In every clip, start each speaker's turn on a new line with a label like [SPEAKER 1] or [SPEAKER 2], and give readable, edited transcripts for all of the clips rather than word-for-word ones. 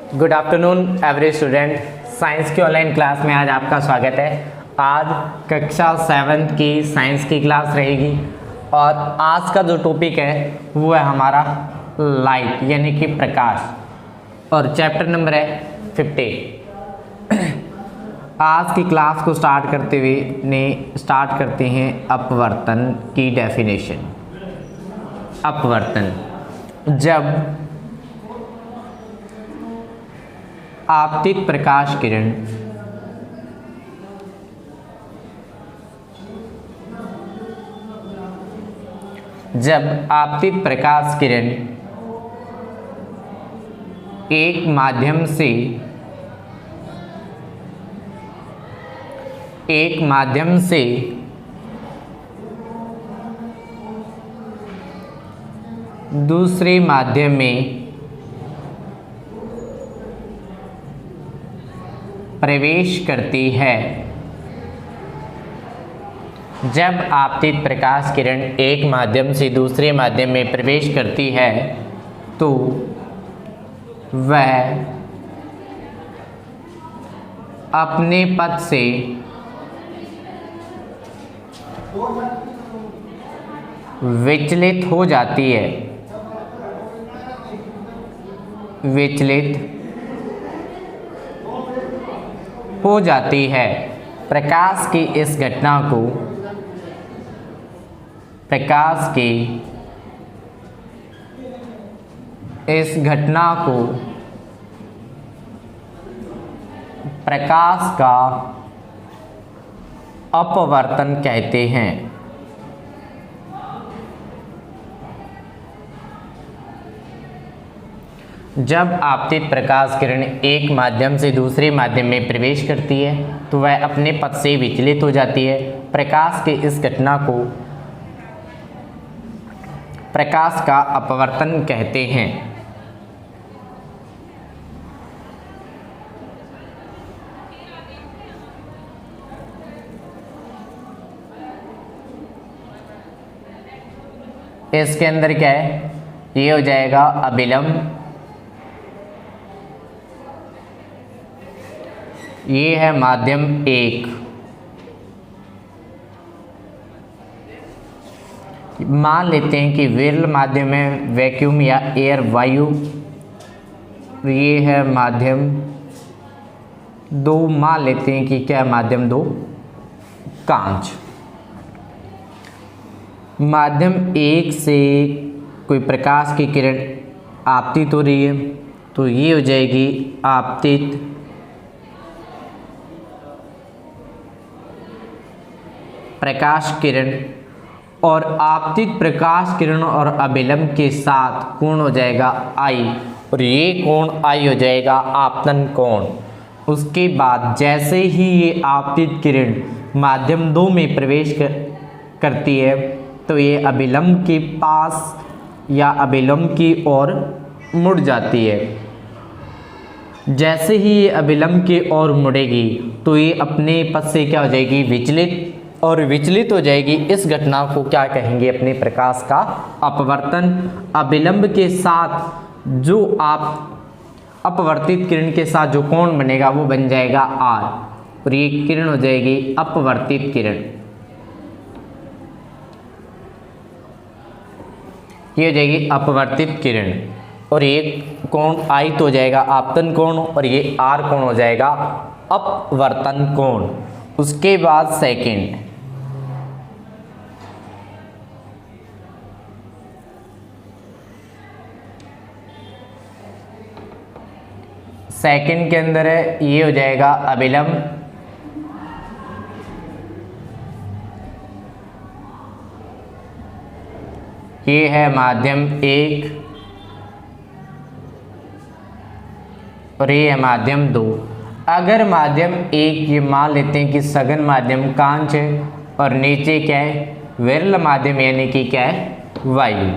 [SPEAKER 1] Good afternoon every student. Science की online class में आज आपका स्वागत है। आज कक्षा 7 की साइंस की क्लास रहेगी और आज का जो टॉपिक है वो है हमारा लाइट यानी कि प्रकाश और चैप्टर नंबर है 50। आज की क्लास को स्टार्ट करते करते हैं अपवर्तन की डेफिनेशन। अपवर्तन, जब आपतित प्रकाश किरण एक माध्यम से दूसरे माध्यम में प्रवेश करती है। जब आपतित प्रकाश किरण एक माध्यम से दूसरे माध्यम में प्रवेश करती है तो वह अपने पथ से विचलित हो जाती है। प्रकाश की इस घटना को प्रकाश का अपवर्तन कहते हैं। जब आपतित प्रकाश किरण एक माध्यम से दूसरे माध्यम में प्रवेश करती है तो वह अपने पथ से विचलित हो जाती है। प्रकाश के इस घटना को प्रकाश का अपवर्तन कहते हैं। इसके अंदर क्या है, ये हो जाएगा अभिलंब, ये है माध्यम 1। मान लेते हैं कि विरल माध्यम है वैक्यूम या एयर वायु। ये है माध्यम 2। मान लेते हैं कि क्या है माध्यम 2 कांच। माध्यम 1 से कोई प्रकाश की किरण आपतित हो रही है तो ये हो जाएगी आपतित प्रकाश किरण, और आपतित प्रकाश किरण और अभिलंब के साथ कोण हो जाएगा I, और ये कोण I हो जाएगा आपतन कोण। उसके बाद जैसे ही ये आपतित किरण माध्यम 2 में प्रवेश करती है तो ये अभिलंब के पास या अभिलंब की ओर मुड़ जाती है। जैसे ही ये अभिलंब की ओर मुड़ेगी तो ये अपने पथ से क्या हो जाएगी, विचलित, और विचलित हो जाएगी। इस घटना को क्या कहेंगे, अपने प्रकाश का अपवर्तन। अभिलंब के साथ जो आप अपवर्तित किरण के साथ जो कोण बनेगा वो बन जाएगा R, और ये किरण हो जाएगी अपवर्तित किरण। ये हो जाएगी अपवर्तित किरण, और ये कोण I तो हो जाएगा आपतन कोण, और ये R कोण हो जाएगा अपवर्तन कोण। उसके बाद सेकंड के अंदर है, ये हो जाएगा अभिलंब, ये है माध्यम 1, और ये है माध्यम 2। अगर माध्यम 1 ये मान लेते हैं कि सघन माध्यम कांच है और नीचे क्या है, विरल माध्यम यानी कि क्या है, वायु।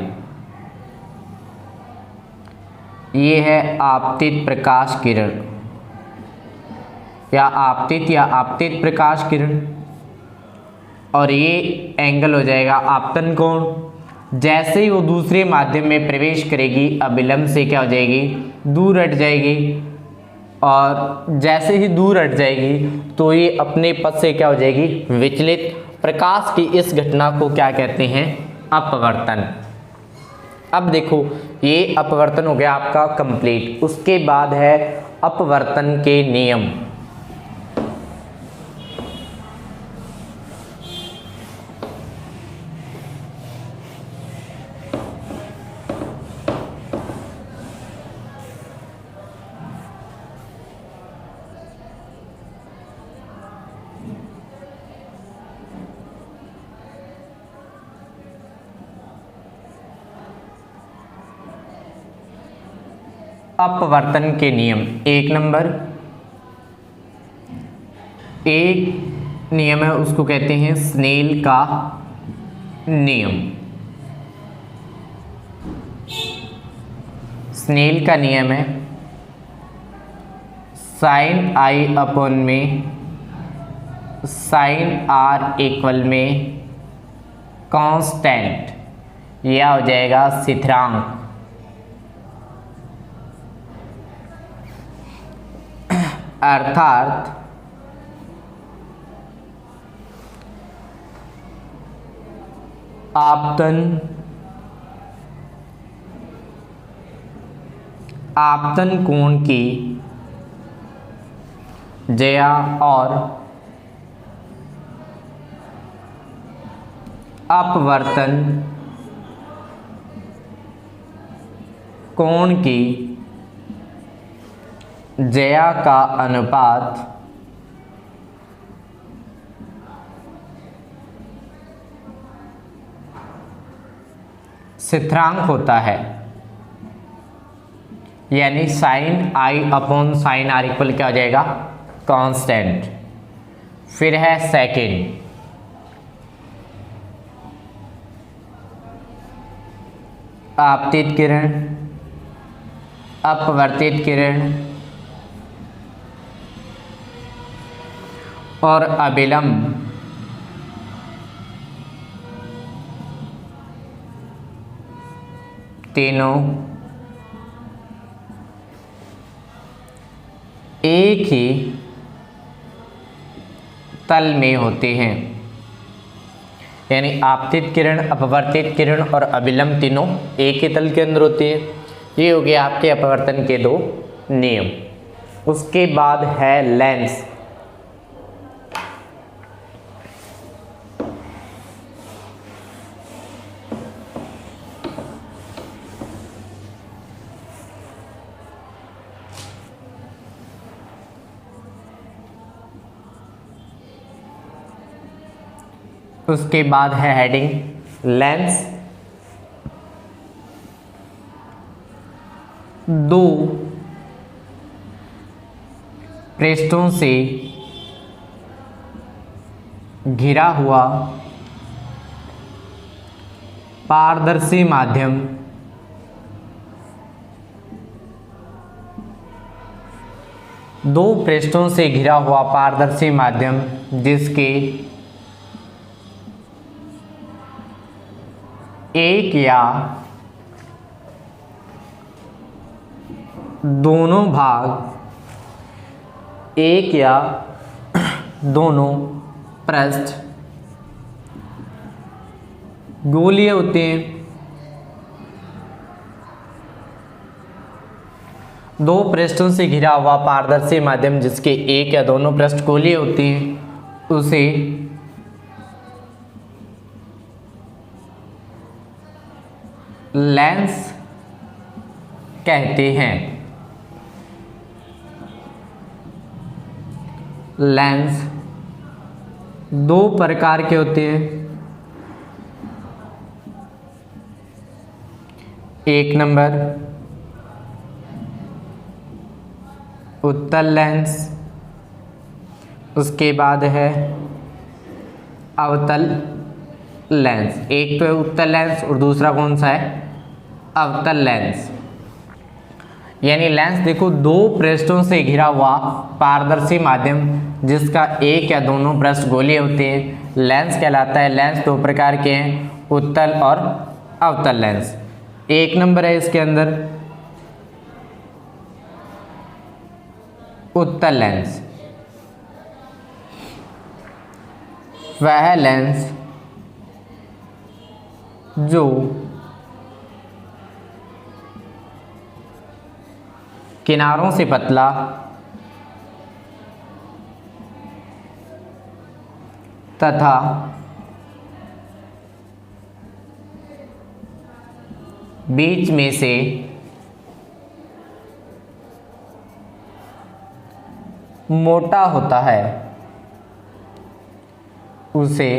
[SPEAKER 1] ये है आपतित प्रकाश किरण या आपतित प्रकाश किरण, और ये एंगल हो जाएगा आपतन कोण। जैसे ही वो दूसरे माध्यम में प्रवेश करेगी अभिलंब से क्या हो जाएगी, दूर हट जाएगी। और जैसे ही दूर हट जाएगी तो ये अपने पथ से क्या हो जाएगी, विचलित। प्रकाश की इस घटना को क्या कहते हैं, अपवर्तन। अब देखो ये अपवर्तन हो गया आपका कंप्लीट। उसके बाद है अपवर्तन के नियम। अपवर्तन के नियम। एक नंबर, एक नियम है उसको कहते हैं स्नेल का नियम। स्नेल का नियम है साइन आई अपॉन में साइन आर इक्वल में कांस्टेंट, यह हो जाएगा स्थिरांक। अर्थात आपतन कोण की ज्या और अपवर्तन कोण की ज्या का अनुपात स्थिरांक होता है, यानी sine i upon sine r equal क्या हो जाएगा, कांस्टेंट। फिर है सेकेंड, आपतित किरण, अपवर्तित किरण और अभिलंब तीनों एक ही तल में होते हैं, यानी आपतित किरण, अपवर्तित किरण और अभिलंब तीनों एक ही तल के अंदर होते हैं। ये हो गया आपके अपवर्तन के दो नियम। उसके बाद है लेंस। उसके बाद है हेडिंग लेंस। दो पृष्ठों से घिरा हुआ पारदर्शी माध्यम दो पृष्ठों से घिरा हुआ पारदर्शी माध्यम जिसके एक या दोनों भाग, एक या दोनों पृष्ठ गोलीय होते हैं। दो पृष्ठों से घिरा हुआ पारदर्शी माध्यम जिसके एक या दोनों पृष्ठ गोलीय होते हैं उसे लेंस कहते हैं। लेंस दो प्रकार के होते हैं। एक नंबर उत्तल लेंस, उसके बाद है अवतल लेंस। एक तो है उत्तल लेंस और दूसरा कौन सा है, अवतल लेंस। यानी लेंस देखो दो पृष्ठों से घिरा हुआ पारदर्शी माध्यम जिसका एक या दोनों पृष्ठ गोलीय होते हैं, लेंस कहलाता है। लेंस दो प्रकार के हैं, उत्तल और अवतल लेंस। एक नंबर है इसके अंदर उत्तल लेंस, वह लेंस जो किनारों से पतला तथा बीच में से मोटा होता है उसे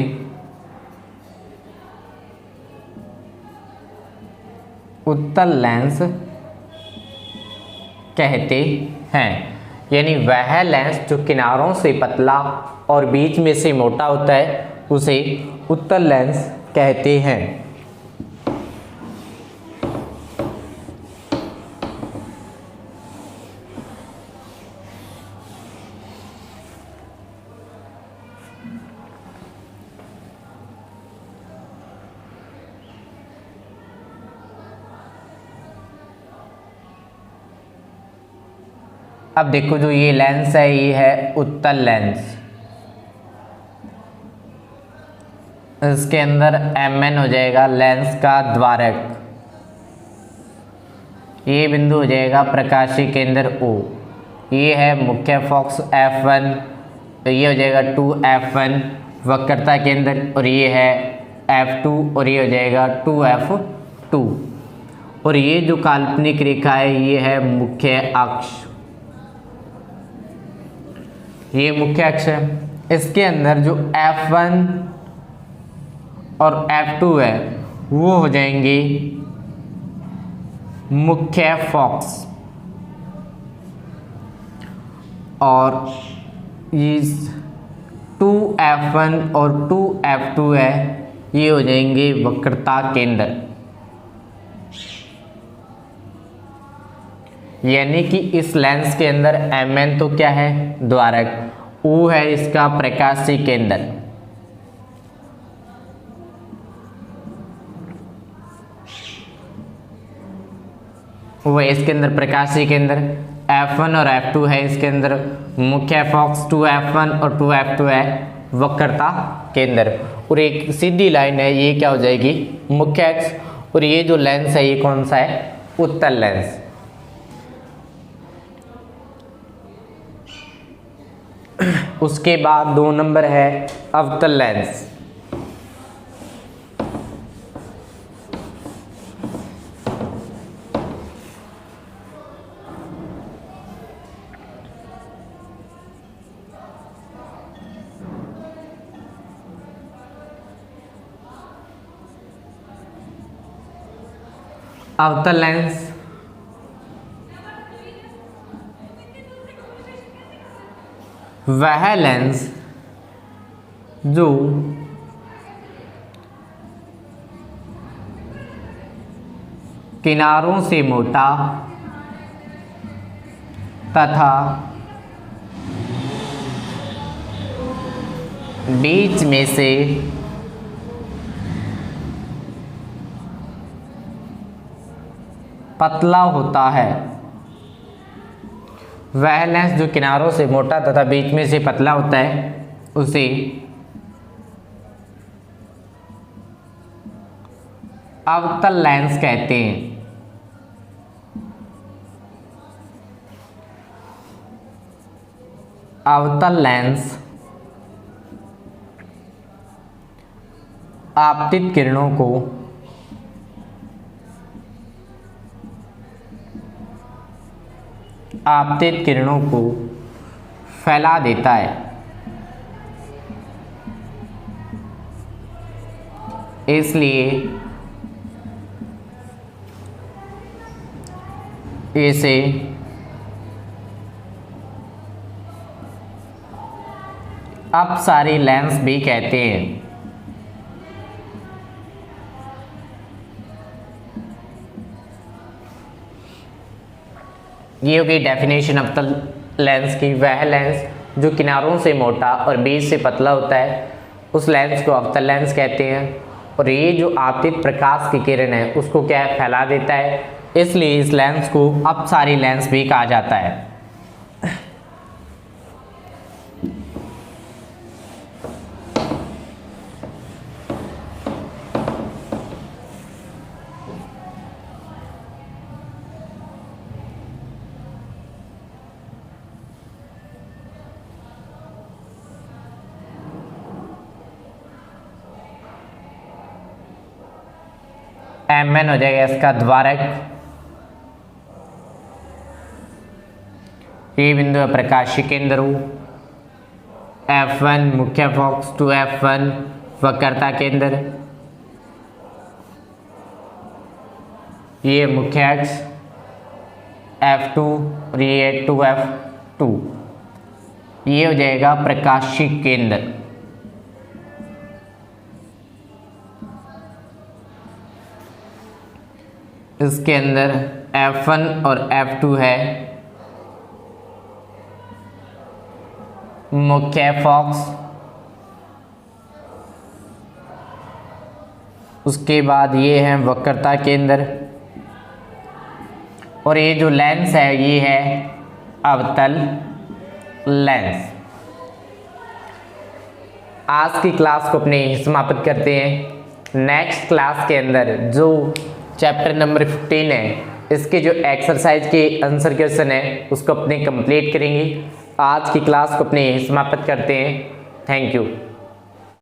[SPEAKER 1] उत्तल लेंस कहते हैं। यानी वह लेंस जो किनारों से पतला और बीच में से मोटा होता है उसे उत्तल लेंस कहते हैं। अब देखो जो ये लेंस है ये है उत्तल लेंस। इसके अंदर Mn हो जाएगा लेंस का द्वारक, ये बिंदु हो जाएगा प्रकाशीय केंद्र O, ये है मुख्य फोकस F1, तो ये हो जाएगा 2F1 वक्रता केंद्र, और ये है F2 और ये हो जाएगा 2F2, और ये जो काल्पनिक रेखा है ये है मुख्य अक्ष, ये मुख्य अक्ष है। इसके अंदर जो F1 और F2 है वो हो जाएंगे मुख्य फोकस, और इस 2F1 और 2F2 है ये हो जाएंगे वक्रता केंद्र। यानी कि इस लेंस के अंदर Mn तो क्या है द्वारक, O है इसका प्रकाशीय केंद्र, वो है इसके अंदर प्रकाशीय केंद्र, F1 और F2 है इसके अंदर मुख्य फोकस, 2F1 और 2F2 है वक्रता केंद्र, और एक सीधी लाइन है ये क्या हो जाएगी मुख्य अक्ष, और ये जो लेंस है ये कौन सा है उत्तल लेंस। उसके बाद 2 नंबर है अवतल लेंस। अवतल लेंस वह लेंस जो किनारों से मोटा तथा बीच में से पतला होता है। वह लेंस जो किनारों से मोटा तथा बीच में से पतला होता है उसे अवतल लेंस कहते हैं। अवतल लेंस आपतित किरणों को फैला देता है, इसलिए इसे अपसारी लेंस भी कहते हैं। ये होगी डेफिनेशन अवतल लेंस की। वह लेंस जो किनारों से मोटा और बीच से पतला होता है उस लेंस को अवतल लेंस कहते हैं, और ये जो आपतित प्रकाश की किरण है उसको क्या है फैला देता है, इसलिए इस लेंस को अपसारी लेंस भी कहा जाता है। MN हो जाएगा इसका द्वारक, ये बिंदु है प्रकाशीय केंद्र, F1 मुख्य फोकस टू F1 वक्रता केंद्र, ये मुख्य अक्ष F2 और ये 2F2, ये हो जाएगा प्रकाशीय केंद्र। इसके अंदर F1 और F2 है मुख्य फोकस, उसके बाद ये है वक्रता केंद्र, और ये जो लेंस है ये है अवतल लेंस। आज की क्लास को अपने समाप्त करते हैं। नेक्स्ट क्लास के अंदर जो चैप्टर नंबर 15 है, इसके जो एक्सरसाइज के आंसर क्वेश्चन है उसको अपने कंप्लीट करेंगे। आज की क्लास को अपने समाप्त करते हैं। Thank you.